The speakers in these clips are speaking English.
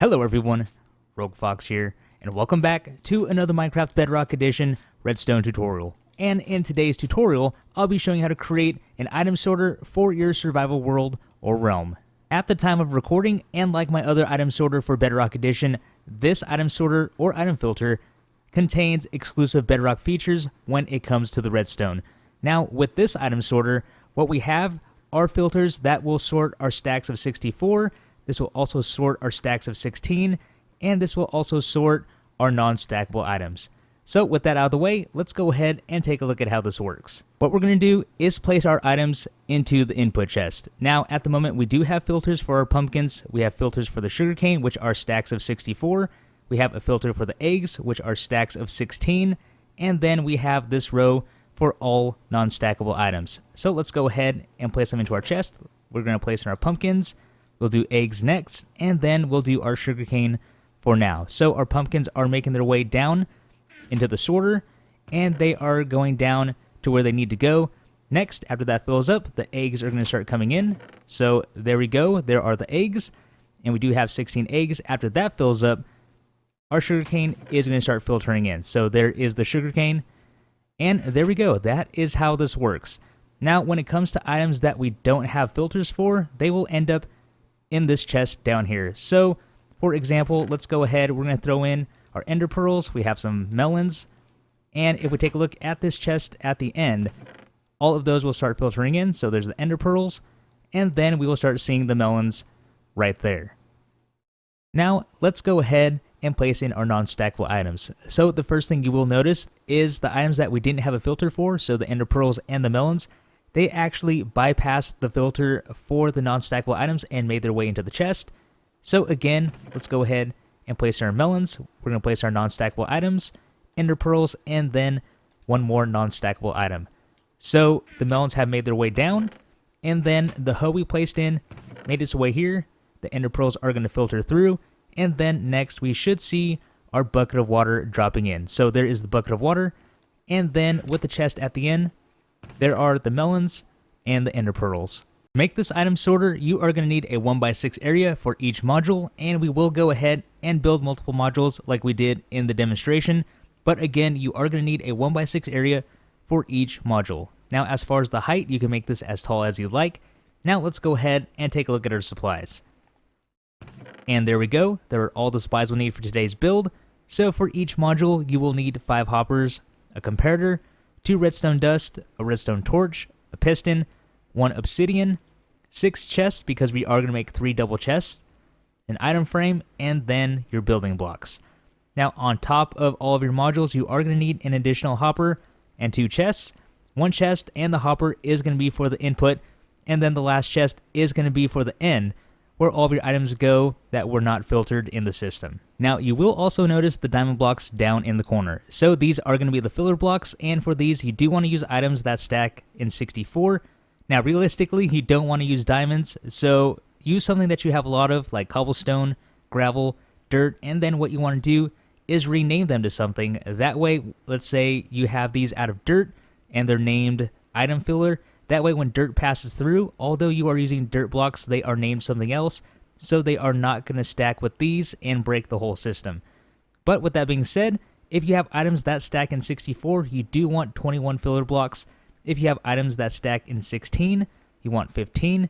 Hello everyone, Rogue Fox here, and welcome back to another Minecraft Bedrock Edition Redstone tutorial. And in today's tutorial, I'll be showing you how to create an item sorter for your survival world or realm. At the time of recording, and like my other item sorter for Bedrock Edition, this item sorter or item filter contains exclusive Bedrock features when it comes to the redstone. Now, with this item sorter, what we have are filters that will sort our stacks of 64. This will also sort our stacks of 16, and this will also sort our non-stackable items. So with that out of the way, let's go ahead and take a look at how this works. What we're going to do is place our items into the input chest. Now, at the moment, we do have filters for our pumpkins. We have filters for the sugarcane, which are stacks of 64. We have a filter for the eggs, which are stacks of 16. And then we have this row for all non-stackable items. So let's go ahead and place them into our chest. We're going to place in our pumpkins. We'll do eggs next, and then we'll do our sugarcane for now. So our pumpkins are making their way down into the sorter, and they are going down to where they need to go. Next, after that fills up, the eggs are going to start coming in. So there we go. There are the eggs, and we do have 16 eggs. After that fills up, our sugarcane is going to start filtering in. So there is the sugarcane, and there we go. That is how this works. Now, when it comes to items that we don't have filters for, they will end up in this chest down here. So, for example, let's go ahead. We're going to throw in our ender pearls. We have some melons. And if we take a look at this chest at the end, all of those will start filtering in. So there's the ender pearls. And then we will start seeing the melons right there. Now, let's go ahead and place in our non-stackable items. So the first thing you will notice is the items that we didn't have a filter for, so the ender pearls and the melons, they actually bypassed the filter for the non-stackable items and made their way into the chest. So again, let's go ahead and place our melons. We're going to place our non-stackable items, ender pearls, and then one more non-stackable item. So the melons have made their way down, and then the hoe we placed in made its way here. The ender pearls are going to filter through, and then next we should see our bucket of water dropping in. So there is the bucket of water, and then with the chest at the end, there are the melons and the ender pearls. To make this item sorter, you are going to need a 1x6 area for each module, and we will go ahead and build multiple modules like we did in the demonstration. But again, you are going to need a 1x6 area for each module. Now, as far as the height, you can make this as tall as you like. Now, let's go ahead and take a look at our supplies. And there we go. There are all the supplies we'll need for today's build. So for each module, you will need 5 hoppers, a comparator, 2 redstone dust, a redstone torch, a piston, 1 obsidian, 6 chests because we are going to make 3 double chests, an item frame, and then your building blocks. Now, on top of all of your modules, you are going to need an additional hopper and 2 chests. 1 chest and the hopper is going to be for the input, and then the last chest is going to be for the end, where all of your items go that were not filtered in the system. Now, you will also notice the diamond blocks down in the corner. So these are going to be the filler blocks, and for these, you do want to use items that stack in 64. Now, realistically, you don't want to use diamonds, so use something that you have a lot of, like cobblestone, gravel, dirt, and then what you want to do is rename them to something. That way, let's say you have these out of dirt, and they're named item filler. That way, when dirt passes through, although you are using dirt blocks, they are named something else, so they are not going to stack with these and break the whole system. But with that being said, if you have items that stack in 64, you do want 21 filler blocks. If you have items that stack in 16, you want 15.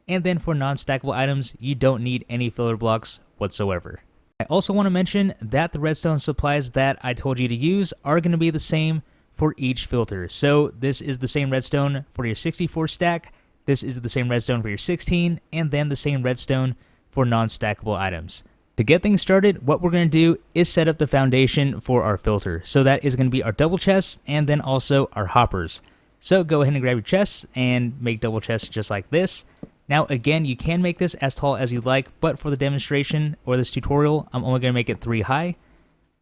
And then for non-stackable items, you don't need any filler blocks whatsoever. I also want to mention that the redstone supplies that I told you to use are going to be the same for each filter. So this is the same redstone for your 64 stack, this is the same redstone for your 16, and then the same redstone for non-stackable items. To get things started, what we're going to do is set up the foundation for our filter. So that is going to be our double chests and then also our hoppers. So go ahead and grab your chests and make double chests just like this. Now again, you can make this as tall as you like, but for the demonstration or this tutorial, I'm only going to make it 3 high.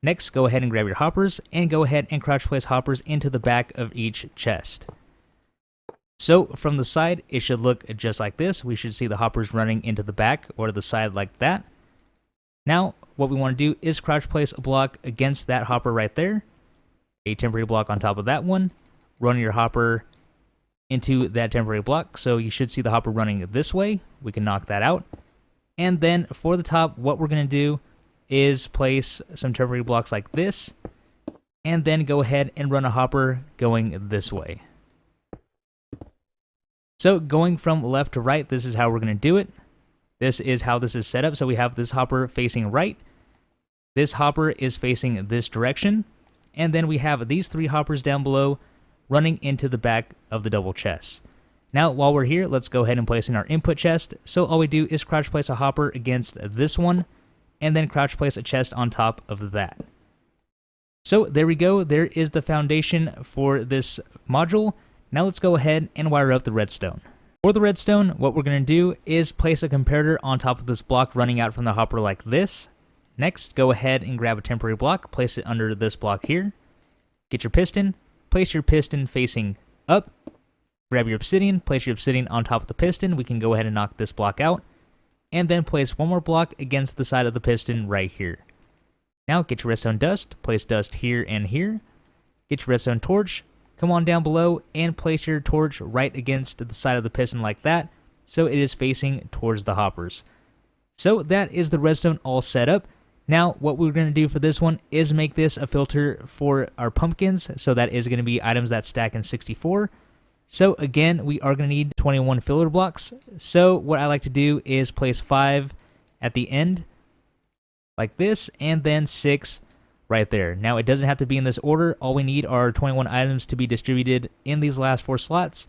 Next, go ahead and grab your hoppers, and go ahead and crouch place hoppers into the back of each chest. So from the side, it should look just like this. We should see the hoppers running into the back or the side like that. Now, what we want to do is crouch place a block against that hopper right there, a temporary block on top of that one, run your hopper into that temporary block, so you should see the hopper running this way. We can knock that out. And then for the top, what we're going to do is place some temporary blocks like this, and then go ahead and run a hopper going this way. So going from left to right, this is how we're going to do it. This is how this is set up. So we have this hopper facing right. This hopper is facing this direction. And then we have these 3 hoppers down below running into the back of the double chest. Now, while we're here, let's go ahead and place in our input chest. So all we do is crouch place a hopper against this one, and then crouch place a chest on top of that. So there we go. There is the foundation for this module. Now let's go ahead and wire up the redstone. For the redstone, what we're going to do is place a comparator on top of this block running out from the hopper like this. Next, go ahead and grab a temporary block, place it under this block here. Get your piston, place your piston facing up. Grab your obsidian, place your obsidian on top of the piston. We can go ahead and knock this block out. And then place one more block against the side of the piston right here. Now get your redstone dust, place dust here and here. Get your redstone torch, come on down below and place your torch right against the side of the piston like that, so it is facing towards the hoppers. So that is the redstone all set up. Now what we're going to do for this one is make this a filter for our pumpkins, so that is going to be items that stack in 64. So again, we are going to need 21 filler blocks. So what I like to do is place 5 at the end, like this, and then 6 right there. Now it doesn't have to be in this order. All we need are 21 items to be distributed in these last 4 slots,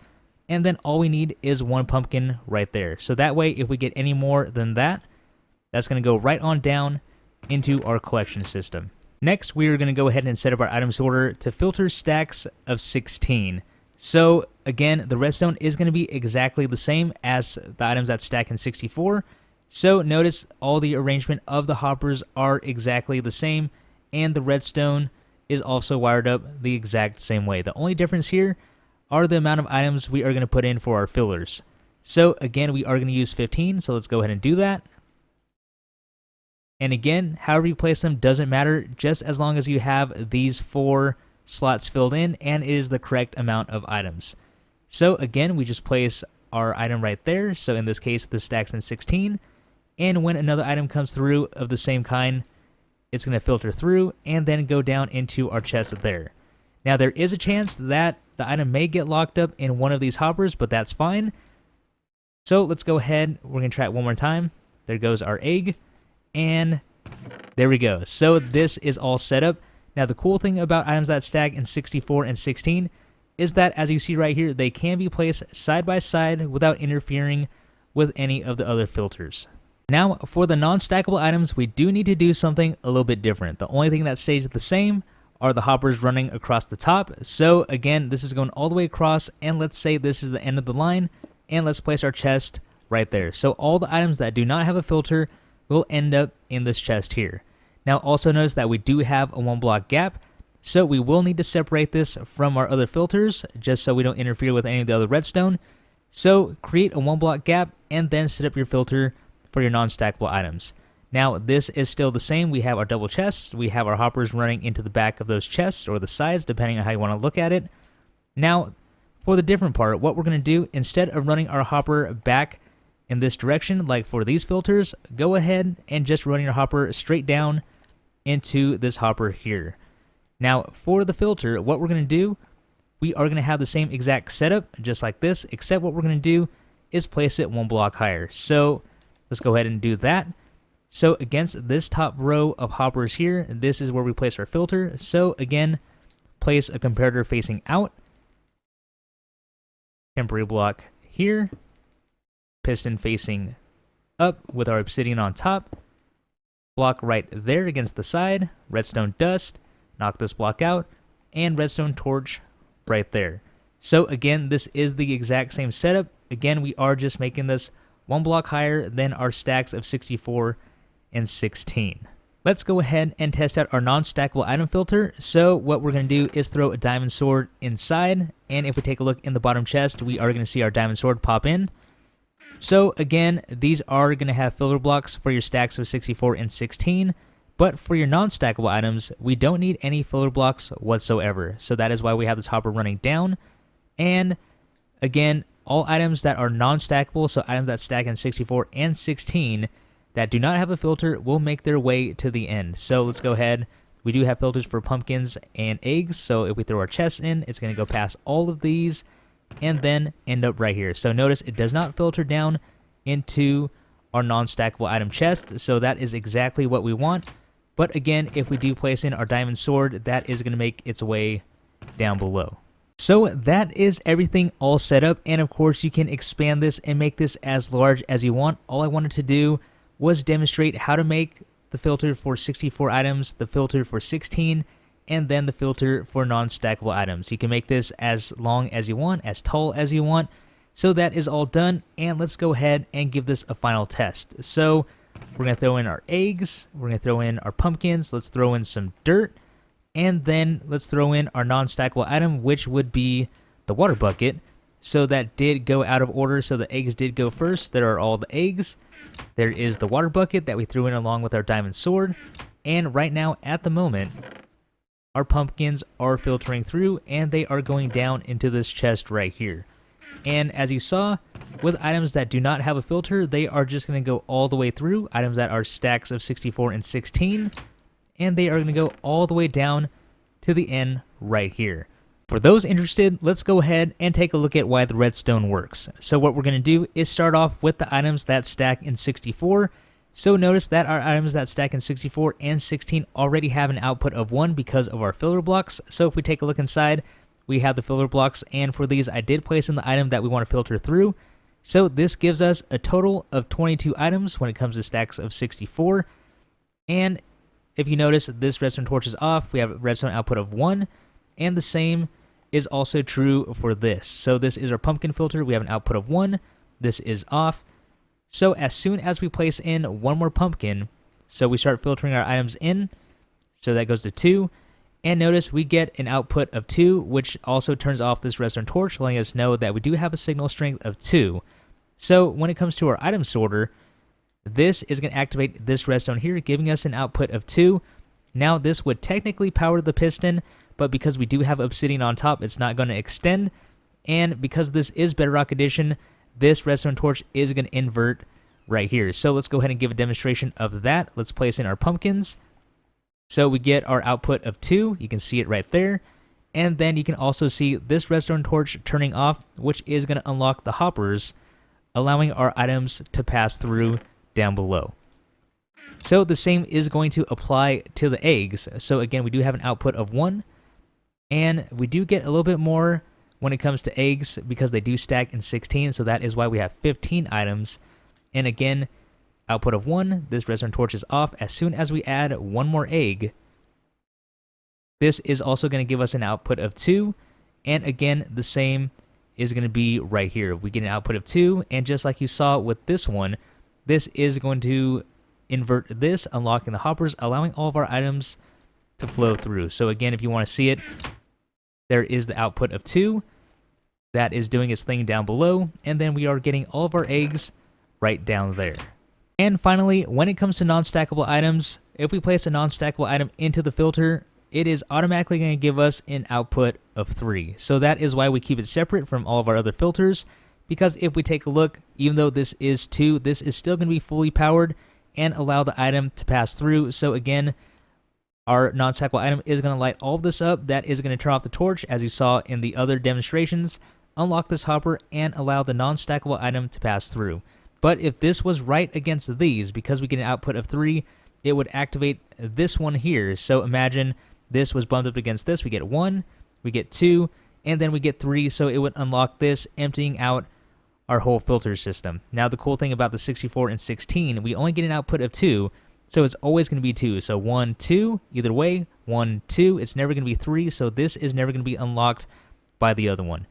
and then all we need is 1 pumpkin right there. So that way, if we get any more than that, that's going to go right on down into our collection system. Next, we are going to go ahead and set up our item sorter to filter stacks of 16. So again, the redstone is going to be exactly the same as the items that stack in 64. So notice all the arrangement of the hoppers are exactly the same, and the redstone is also wired up the exact same way. The only difference here are the amount of items we are going to put in for our fillers. So again, we are going to use 15, so let's go ahead and do that. And again, however you place them doesn't matter, just as long as you have these 4 slots filled in and it is the correct amount of items. So again, we just place our item right there. So in this case, this stacks in 16. And when another item comes through of the same kind, it's going to filter through and then go down into our chest there. Now there is a chance that the item may get locked up in one of these hoppers, but that's fine. So let's go ahead. We're going to try it one more time. There goes our egg. And there we go. So this is all set up. Now the cool thing about items that stack in 64 and 16 is that, as you see right here, they can be placed side by side without interfering with any of the other filters. Now for the non-stackable items, we do need to do something a little bit different. The only thing that stays the same are the hoppers running across the top. So again, this is going all the way across, and let's say this is the end of the line, and let's place our chest right there. So all the items that do not have a filter will end up in this chest here. Now also notice that we do have a 1 block gap, so we will need to separate this from our other filters just so we don't interfere with any of the other redstone. So create a 1 block gap and then set up your filter for your non-stackable items. Now this is still the same. We have our double chests, we have our hoppers running into the back of those chests or the sides depending on how you want to look at it. Now for the different part, what we're going to do, instead of running our hopper back in this direction like for these filters, go ahead and just run your hopper straight down into this hopper here. Now for the filter, what we're going to do, we are going to have the same exact setup just like this, except what we're going to do is place it 1 block higher. So let's go ahead and do that. So against this top row of hoppers here, this is where we place our filter. So again, place a comparator facing out, temporary block here, piston facing up with our obsidian on top, block right there against the side, redstone dust, knock this block out, and redstone torch right there. So again, this is the exact same setup. Again, we are just making this 1 block higher than our stacks of 64 and 16. Let's go ahead and test out our non-stackable item filter. So what we're going to do is throw a diamond sword inside, and if we take a look in the bottom chest, we are going to see our diamond sword pop in. So again, these are going to have filler blocks for your stacks of 64 and 16, but for your non-stackable items, we don't need any filler blocks whatsoever. So that is why we have this hopper running down. And again, all items that are non-stackable, so items that stack in 64 and 16, that do not have a filter will make their way to the end. So let's go ahead. We do have filters for pumpkins and eggs. So if we throw our chest in, it's going to go past all of these and then end up right here. So notice it does not filter down into our non-stackable item chest. So that is exactly what we want. But again, if we do place in our diamond sword, that is going to make its way down below. So that is everything all set up, and of course you can expand this and make this as large as you want. All I wanted to do was demonstrate how to make the filter for 64 items, the filter for 16, and then the filter for non-stackable items. You can make this as long as you want, as tall as you want. So that is all done, and let's go ahead and give this a final test. So we're going to throw in our eggs, we're going to throw in our pumpkins, let's throw in some dirt, and then let's throw in our non-stackable item, which would be the water bucket. So that did go out of order, so the eggs did go first. There are all the eggs. There is the water bucket that we threw in along with our diamond sword. And right now, at the moment, our pumpkins are filtering through, and they are going down into this chest right here. And as you saw, with items that do not have a filter, they are just going to go all the way through. Items that are stacks of 64 and 16. And they are going to go all the way down to the end right here. For those interested, let's go ahead and take a look at why the redstone works. So what we're going to do is start off with the items that stack in 64. So notice that our items that stack in 64 and 16 already have an output of 1 because of our filler blocks. So if we take a look inside, we have the filler blocks, and for these I did place in the item that we want to filter through. So this gives us a total of 22 items when it comes to stacks of 64. And if you notice, this redstone torch is off. We have a redstone output of 1, and the same is also true for this. So this is our pumpkin filter. We have an output of 1. This is off. So as soon as we place in one more pumpkin, so we start filtering our items in, so that goes to 2, and notice we get an output of 2, which also turns off this redstone torch, letting us know that we do have a signal strength of 2. So when it comes to our item sorter, this is going to activate this redstone here, giving us an output of 2. Now this would technically power the piston, but because we do have obsidian on top, it's not going to extend. And because this is Bedrock Edition, this redstone torch is going to invert right here. So let's go ahead and give a demonstration of that. Let's place in our pumpkins. So we get our output of 2. You can see it right there. And then you can also see this redstone torch turning off, which is going to unlock the hoppers, allowing our items to pass through down below. So the same is going to apply to the eggs. So again, we do have an output of 1, and we do get a little bit more when it comes to eggs because they do stack in 16, so that is why we have 15 items. And again, output of 1, this redstone torch is off. As soon as we add one more egg, this is also going to give us an output of 2, and again, the same is going to be right here. We get an output of 2, and just like you saw with this one, this is going to invert this, unlocking the hoppers, allowing all of our items to flow through. So again, if you want to see it, there is the output of 2. That is doing its thing down below, and then we are getting all of our eggs right down there. And finally, when it comes to non-stackable items, if we place a non-stackable item into the filter, it is automatically going to give us an output of 3. So that is why we keep it separate from all of our other filters, because if we take a look, even though this is 2, this is still going to be fully powered and allow the item to pass through. So again, our non-stackable item is going to light all of this up. That is going to turn off the torch, as you saw in the other demonstrations, unlock this hopper, and allow the non-stackable item to pass through. But if this was right against these, because we get an output of 3, it would activate this one here. So imagine this was bumped up against this. We get 1, we get 2, and then we get 3. So it would unlock this, emptying out our whole filter system. Now the cool thing about the 64 and 16, we only get an output of 2. So it's always going to be 2. So 1, 2, either way, 1, 2. It's never going to be 3. So this is never going to be unlocked by the other one.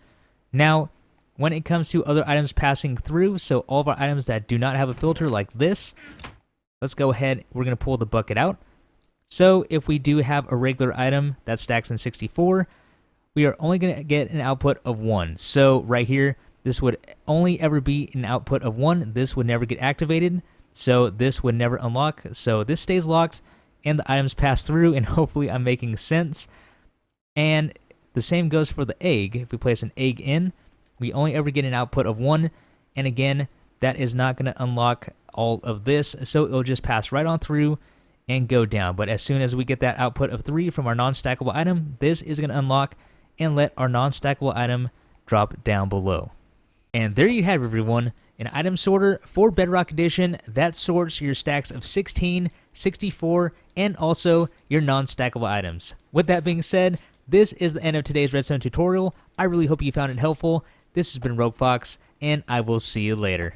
Now, when it comes to other items passing through, so all of our items that do not have a filter like this, let's go ahead, we're going to pull the bucket out. So if we do have a regular item that stacks in 64, we are only going to get an output of 1. So right here, this would only ever be an output of 1. This would never get activated, so this would never unlock. So this stays locked, and the items pass through, and hopefully I'm making sense. And the same goes for the egg. If we place an egg in, we only ever get an output of 1, and again, that is not going to unlock all of this, so it'll just pass right on through and go down. But as soon as we get that output of 3 from our non-stackable item, this is going to unlock and let our non-stackable item drop down below. And there you have it, everyone, an item sorter for Bedrock Edition that sorts your stacks of 16, 64, and also your non-stackable items. With that being said, this is the end of today's Redstone tutorial. I really hope you found it helpful. This has been Rogue Fox, and I will see you later.